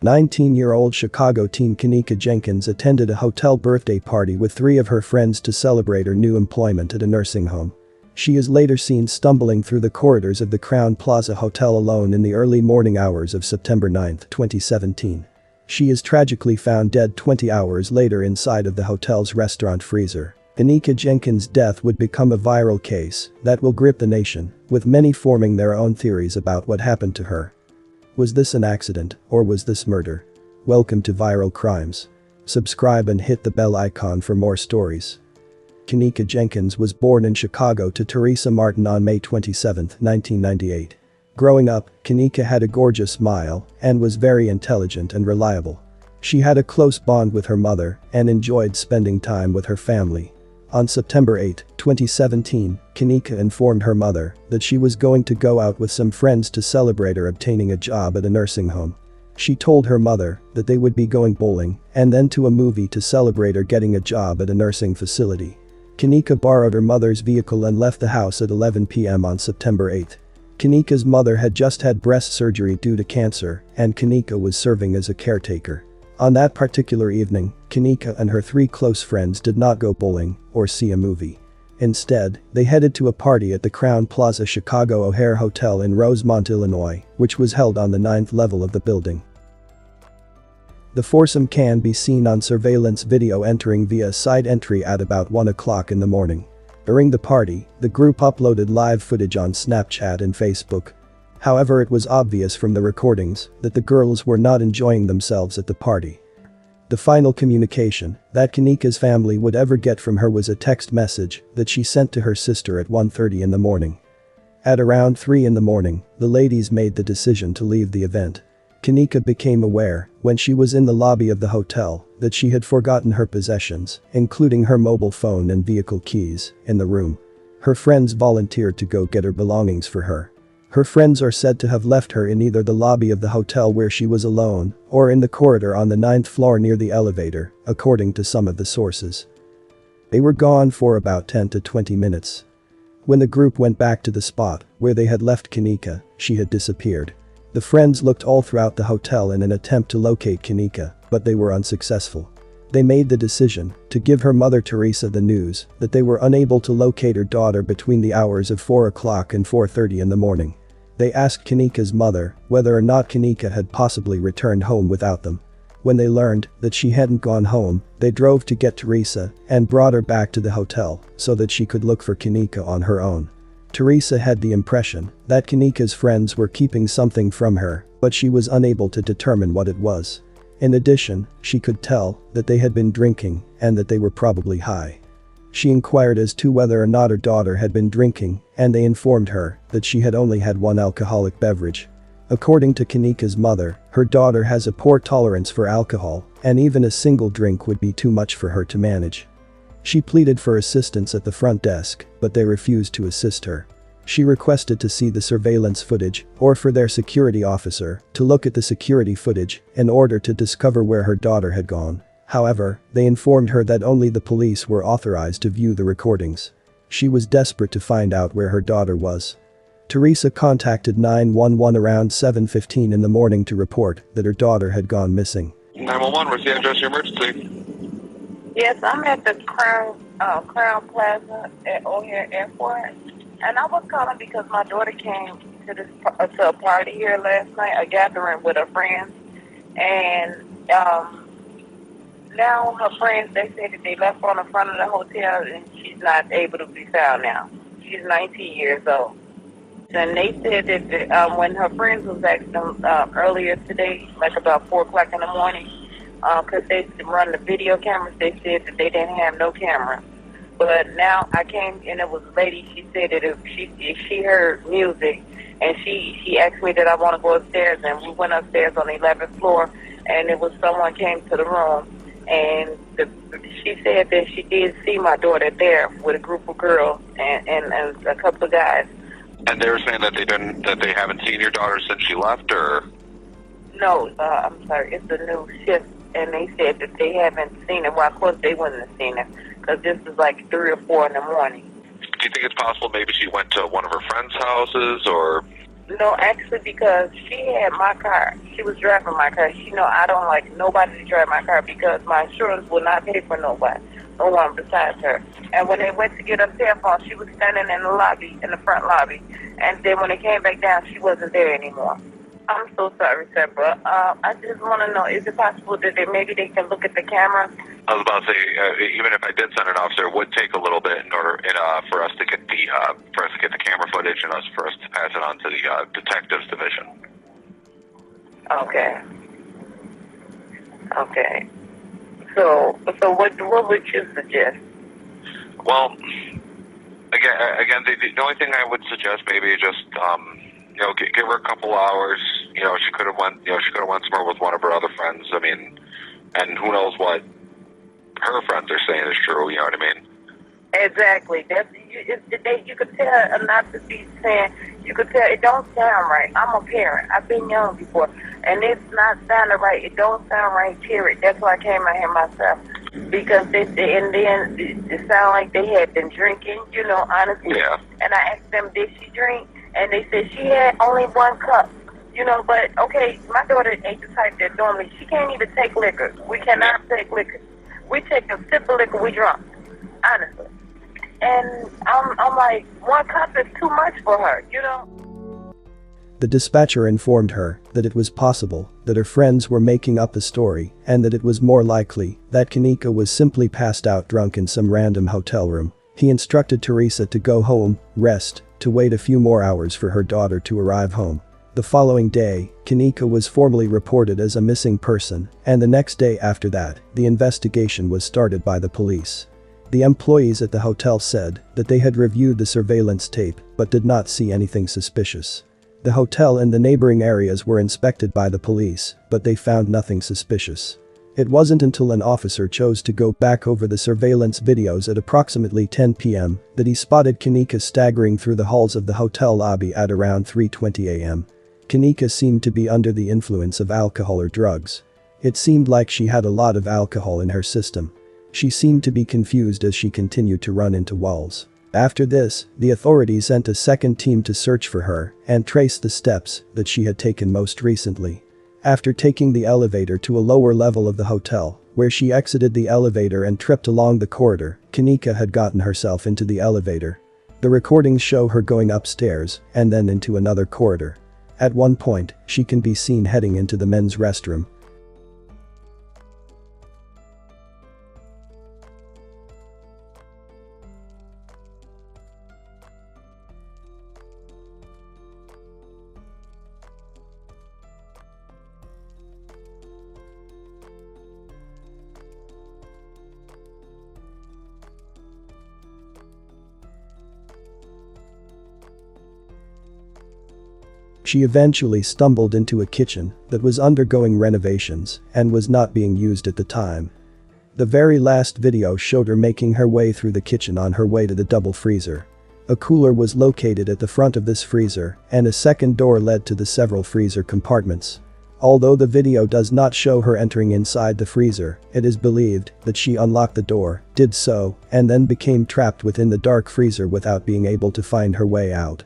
19-year-old Chicago teen Kenneka Jenkins attended a hotel birthday party with 3 of her friends to celebrate her new employment at a nursing home. She is later seen stumbling through the corridors of the Crowne Plaza Hotel alone in the early morning hours of September 9, 2017. She is tragically found dead 20 hours later inside of the hotel's restaurant freezer. Kenneka Jenkins' death would become a viral case that will grip the nation, with many forming their own theories about what happened to her. Was this an accident, or was this murder? Welcome to Viral Crimes. Subscribe and hit the bell icon for more stories. Kenneka Jenkins was born in Chicago to Teresa Martin on May 27, 1998. Growing up, Kenneka had a gorgeous smile and was very intelligent and reliable. She had a close bond with her mother and enjoyed spending time with her family. On September 8, 2017, Kenneka informed her mother that she was going to go out with some friends to celebrate her obtaining a job at a nursing home. She told her mother that they would be going bowling and then to a movie to celebrate her getting a job at a nursing facility. Kenneka borrowed her mother's vehicle and left the house at 11 p.m. on September 8. Kenneka's mother had just had breast surgery due to cancer, and Kenneka was serving as a caretaker. On that particular evening, Kenneka and her 3 close friends did not go bowling or see a movie. Instead, they headed to a party at the Crowne Plaza Chicago O'Hare Hotel in Rosemont, Illinois, which was held on the 9th level of the building. The foursome can be seen on surveillance video entering via a side entry at about 1 o'clock in the morning. During the party, the group uploaded live footage on Snapchat and Facebook. However, it was obvious from the recordings that the girls were not enjoying themselves at the party. The final communication that Kenneka's family would ever get from her was a text message that she sent to her sister at 1:30 in the morning. At around 3 in the morning, the ladies made the decision to leave the event. Kenneka became aware, when she was in the lobby of the hotel, that she had forgotten her possessions, including her mobile phone and vehicle keys, in the room. Her friends volunteered to go get her belongings for her. Her friends are said to have left her in either the lobby of the hotel where she was alone, or in the corridor on the 9th floor near the elevator, according to some of the sources. They were gone for about 10 to 20 minutes. When the group went back to the spot where they had left Kenneka, she had disappeared. The friends looked all throughout the hotel in an attempt to locate Kenneka, but they were unsuccessful. They made the decision to give her mother Teresa the news that they were unable to locate her daughter between the hours of 4 o'clock and 4:30 in the morning. They asked Kenneka's mother whether or not Kenneka had possibly returned home without them. When they learned that she hadn't gone home, they drove to get Teresa and brought her back to the hotel so that she could look for Kenneka on her own. Teresa had the impression that Kenneka's friends were keeping something from her, but she was unable to determine what it was. In addition, she could tell that they had been drinking and that they were probably high. She inquired as to whether or not her daughter had been drinking, and they informed her that she had only had 1 alcoholic beverage. According to Kenneka's mother, her daughter has a poor tolerance for alcohol, and even a single drink would be too much for her to manage. She pleaded for assistance at the front desk, but they refused to assist her. She requested to see the surveillance footage, or for their security officer to look at the security footage in order to discover where her daughter had gone. However, they informed her that only the police were authorized to view the recordings. She was desperate to find out where her daughter was. Teresa contacted 911 around 7:15 in the morning to report that her daughter had gone missing. 911, where's the address of your emergency? Yes, I'm at the Crowne Plaza at O'Hare Airport, and I was calling because my daughter came to a party here last night, a gathering with her friends, and now her friends, they said that they left on the front of the hotel and she's not able to be found now. She's 19 years old. And they said that when her friends was asking them earlier today, like about 4 o'clock in the morning, because they run the video cameras, they said that they didn't have no cameras. But now I came and it was a lady, she said that if she heard music, and she asked me that I want to go upstairs, and we went upstairs on the 11th floor, and it was someone came to the room, and she said that she did see my daughter there with a group of girls and a couple of guys. And they were saying that they haven't seen your daughter since she left, or? No, I'm sorry, it's a new shift, and they said that they haven't seen her. Well, of course they wouldn't have seen her, because this is like 3 or 4 in the morning. Do you think it's possible maybe she went to one of her friends' houses, or? No, actually, because she had my car. She was driving my car. She know I don't like nobody to drive my car because my insurance will not pay for nobody, no one besides her. And when they went to get her cell phone, she was standing in the lobby, in the front lobby. And then when they came back down, she wasn't there anymore. I'm so sorry, sir, but I just want to know, is it possible that maybe they can look at the camera? I was about to say, even if I did send an officer, it would take a little bit in order for us to get the camera footage and for us to pass it on to the detectives division. Okay. Okay. So what would you suggest? Well, again, the only thing I would suggest maybe just give her a couple hours. She could have went somewhere with one of her other friends. I mean, and who knows what her friends are saying is true. You know what I mean? Exactly. You could tell not to be saying. You could tell it don't sound right. I'm a parent. I've been young before, and it's not sounding right. It don't sound right. Period. That's why I came out here myself because and then it sounded like they had been drinking. Honestly. Yeah. And I asked them, did she drink? And they said she had only 1 cup. But okay, my daughter ain't the type that normally she can't even take liquor. We cannot take liquor. We take a sip of liquor, we drunk. Honestly. And I'm like, 1 cup is too much for her, The dispatcher informed her that it was possible that her friends were making up a story and that it was more likely that Kenneka was simply passed out drunk in some random hotel room. He instructed Teresa to go home, rest, to wait a few more hours for her daughter to arrive home. The following day, Kenneka was formally reported as a missing person, and the next day after that, the investigation was started by the police. The employees at the hotel said that they had reviewed the surveillance tape but did not see anything suspicious. The hotel and the neighboring areas were inspected by the police, but they found nothing suspicious. It wasn't until an officer chose to go back over the surveillance videos at approximately 10 p.m. that he spotted Kenneka staggering through the halls of the hotel lobby at around 3:20 a.m. Kenneka seemed to be under the influence of alcohol or drugs. It seemed like she had a lot of alcohol in her system. She seemed to be confused as she continued to run into walls. After this, the authorities sent a second team to search for her and trace the steps that she had taken most recently. After taking the elevator to a lower level of the hotel, where she exited the elevator and tripped along the corridor, Kenneka had gotten herself into the elevator. The recordings show her going upstairs and then into another corridor. At one point, she can be seen heading into the men's restroom. She eventually stumbled into a kitchen that was undergoing renovations and was not being used at the time. The very last video showed her making her way through the kitchen on her way to the double freezer. A cooler was located at the front of this freezer, and a second door led to the several freezer compartments. Although the video does not show her entering inside the freezer, it is believed that she unlocked the door, did so, and then became trapped within the dark freezer without being able to find her way out.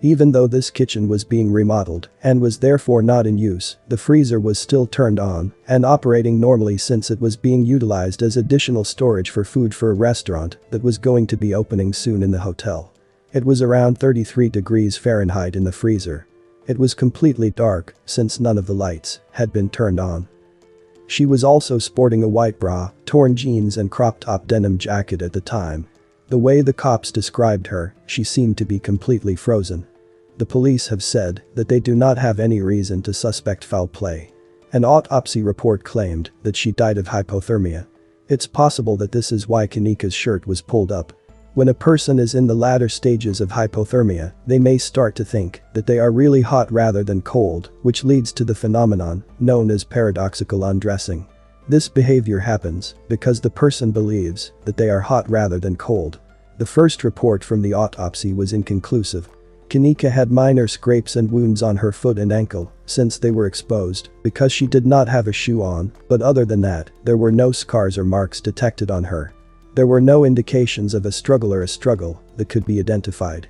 Even though this kitchen was being remodeled and was therefore not in use, the freezer was still turned on and operating normally since it was being utilized as additional storage for food for a restaurant that was going to be opening soon in the hotel. It was around 33 degrees Fahrenheit in the freezer. It was completely dark since none of the lights had been turned on. She was also sporting a white bra, torn jeans and crop-top denim jacket at the time. The way the cops described her, she seemed to be completely frozen. The police have said that they do not have any reason to suspect foul play. An autopsy report claimed that she died of hypothermia. It's possible that this is why Kenneka's shirt was pulled up. When a person is in the latter stages of hypothermia, they may start to think that they are really hot rather than cold, which leads to the phenomenon known as paradoxical undressing. This behavior happens because the person believes that they are hot rather than cold. The first report from the autopsy was inconclusive. Kenneka had minor scrapes and wounds on her foot and ankle since they were exposed because she did not have a shoe on, but other than that, there were no scars or marks detected on her. There were no indications of a struggle that could be identified.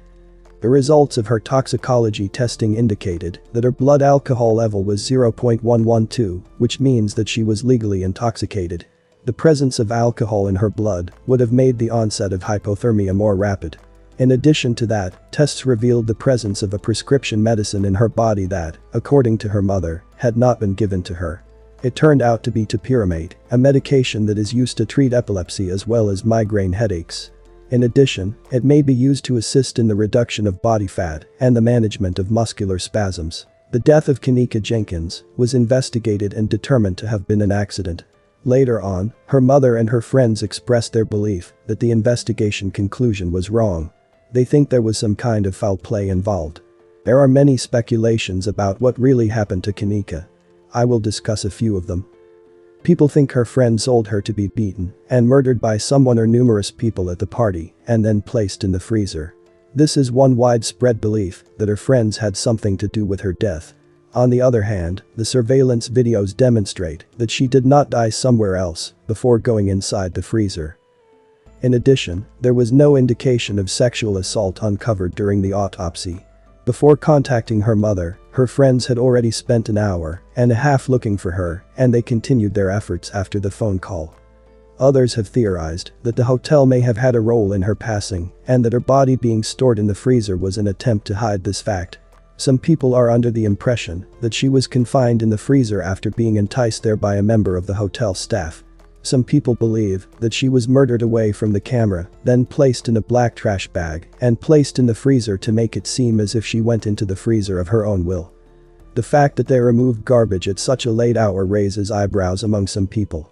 The results of her toxicology testing indicated that her blood alcohol level was 0.112, which means that she was legally intoxicated. The presence of alcohol in her blood would have made the onset of hypothermia more rapid. In addition to that, tests revealed the presence of a prescription medicine in her body that, according to her mother, had not been given to her. It turned out to be topiramate, a medication that is used to treat epilepsy as well as migraine headaches. In addition, it may be used to assist in the reduction of body fat and the management of muscular spasms. The death of Kenneka Jenkins was investigated and determined to have been an accident. Later on, her mother and her friends expressed their belief that the investigation conclusion was wrong. They think there was some kind of foul play involved. There are many speculations about what really happened to Kenneka. I will discuss a few of them. People think her friends sold her to be beaten and murdered by someone or numerous people at the party and then placed in the freezer. This is one widespread belief that her friends had something to do with her death. On the other hand, the surveillance videos demonstrate that she did not die somewhere else before going inside the freezer. In addition, there was no indication of sexual assault uncovered during the autopsy. Before contacting her mother, her friends had already spent an hour and a half looking for her, and they continued their efforts after the phone call. Others have theorized that the hotel may have had a role in her passing and that her body being stored in the freezer was an attempt to hide this fact. Some people are under the impression that she was confined in the freezer after being enticed there by a member of the hotel staff. Some people believe that she was murdered away from the camera, then placed in a black trash bag and placed in the freezer to make it seem as if she went into the freezer of her own will. The fact that they removed garbage at such a late hour raises eyebrows among some people.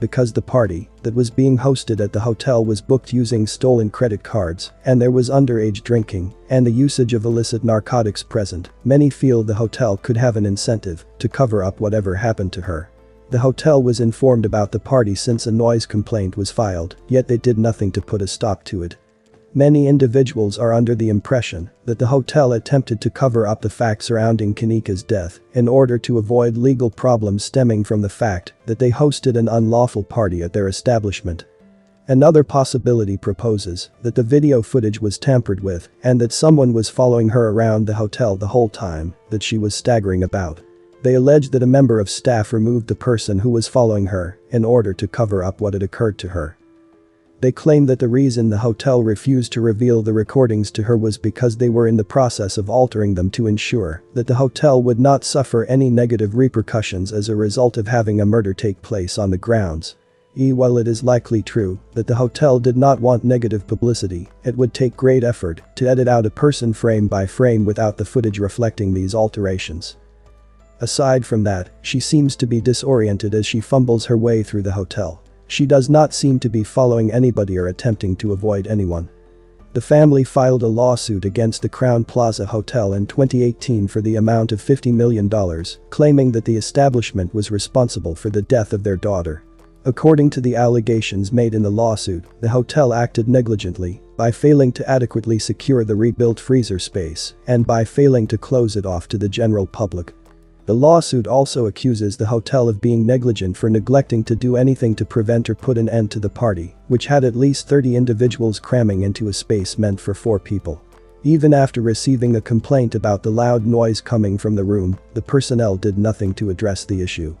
Because the party that was being hosted at the hotel was booked using stolen credit cards and there was underage drinking and the usage of illicit narcotics present, many feel the hotel could have an incentive to cover up whatever happened to her. The hotel was informed about the party since a noise complaint was filed, yet they did nothing to put a stop to it. Many individuals are under the impression that the hotel attempted to cover up the facts surrounding Kenneka's death in order to avoid legal problems stemming from the fact that they hosted an unlawful party at their establishment. Another possibility proposes that the video footage was tampered with and that someone was following her around the hotel the whole time that she was staggering about. They allege that a member of staff removed the person who was following her in order to cover up what had occurred to her. They claim that the reason the hotel refused to reveal the recordings to her was because they were in the process of altering them to ensure that the hotel would not suffer any negative repercussions as a result of having a murder take place on the grounds. While it is likely true that the hotel did not want negative publicity, it would take great effort to edit out a person frame by frame without the footage reflecting these alterations. Aside from that, she seems to be disoriented as she fumbles her way through the hotel. She does not seem to be following anybody or attempting to avoid anyone. The family filed a lawsuit against the Crown Plaza Hotel in 2018 for the amount of $50 million, claiming that the establishment was responsible for the death of their daughter. According to the allegations made in the lawsuit, the hotel acted negligently by failing to adequately secure the rebuilt freezer space and by failing to close it off to the general public. The lawsuit also accuses the hotel of being negligent for neglecting to do anything to prevent or put an end to the party, which had at least 30 individuals cramming into a space meant for 4 people. Even after receiving a complaint about the loud noise coming from the room, the personnel did nothing to address the issue.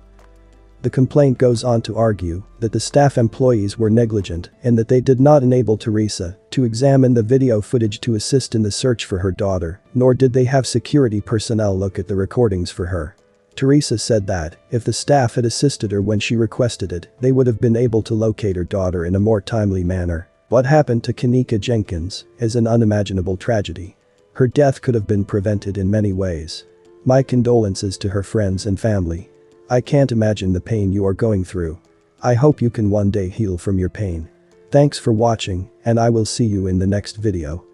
The complaint goes on to argue that the staff employees were negligent and that they did not enable Teresa to examine the video footage to assist in the search for her daughter, nor did they have security personnel look at the recordings for her. Teresa said that, if the staff had assisted her when she requested it, they would have been able to locate her daughter in a more timely manner. What happened to Kenneka Jenkins is an unimaginable tragedy. Her death could have been prevented in many ways. My condolences to her friends and family. I can't imagine the pain you are going through. I hope you can one day heal from your pain. Thanks for watching, and I will see you in the next video.